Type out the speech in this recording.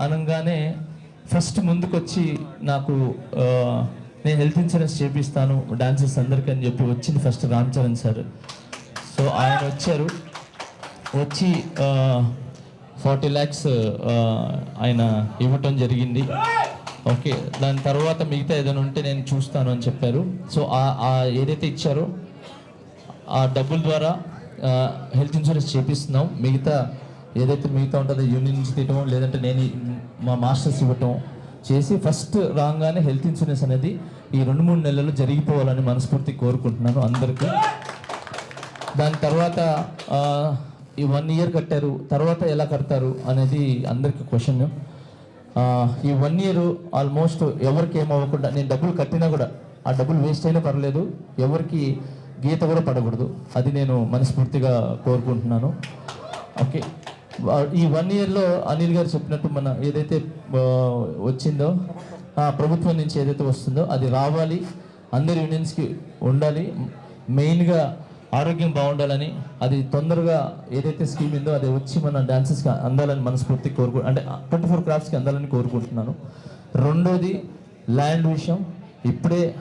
అనగానే ఫస్ట్ ముందుకొచ్చి నాకు నేను హెల్త్ ఇన్సూరెన్స్ చేపిస్తాను డాన్సర్స్ అందరికీ అని చెప్పి వచ్చింది first Ram Charan sir. So ఆయన వచ్చారు, వచ్చి 40 lakhs ఆయన ఇవ్వటం జరిగింది. ఓకే, దాని తర్వాత మిగతా ఏదైనా ఉంటే నేను చూస్తాను అని చెప్పారు. సో ఏదైతే ఇచ్చారో ఆ డబ్బుల ద్వారా హెల్త్ ఇన్సూరెన్స్ చేపిస్తున్నాం. మిగతా ఉంటుందో యూనియన్ నుంచి తీయటం, లేదంటే నేను మా మాస్టర్స్ ఇవ్వటం చేసి ఫస్ట్ రాగానే హెల్త్ ఇన్సూరెన్స్ అనేది ఈ 2-3 నెలల్లో జరిగిపోవాలని మనస్ఫూర్తి కోరుకుంటున్నాను అందరికీ. దాని తర్వాత ఈ 1 year కట్టారు, తర్వాత ఎలా కడతారు అనేది అందరికీ క్వశ్చన్. ఈ 1 year ఆల్మోస్ట్ ఎవరికి ఏమవ్వకుండా, నేను డబ్బులు కట్టినా కూడా ఆ డబ్బులు వేస్ట్ అయినా పర్లేదు, ఎవరికి గీత కూడా పడకూడదు, అది నేను మనస్ఫూర్తిగా కోరుకుంటున్నాను. ఓకే, ఈ 1 yearలో అనిల్ గారు చెప్పినట్టు మన ఏదైతే వచ్చిందో ప్రభుత్వం నుంచి ఏదైతే వస్తుందో అది రావాలి, అందరి యూనియన్స్కి ఉండాలి. మెయిన్గా ఆరోగ్యం బాగుండాలని, అది తొందరగా ఏదైతే స్కీమ్ ఉందో అది వచ్చి మన డాన్సెస్కి అందాలని మనస్ఫూర్తి అంటే 24 craftsకి అందాలని కోరుకుంటున్నాను. రెండోది ల్యాండ్ విషయం. ఇప్పుడే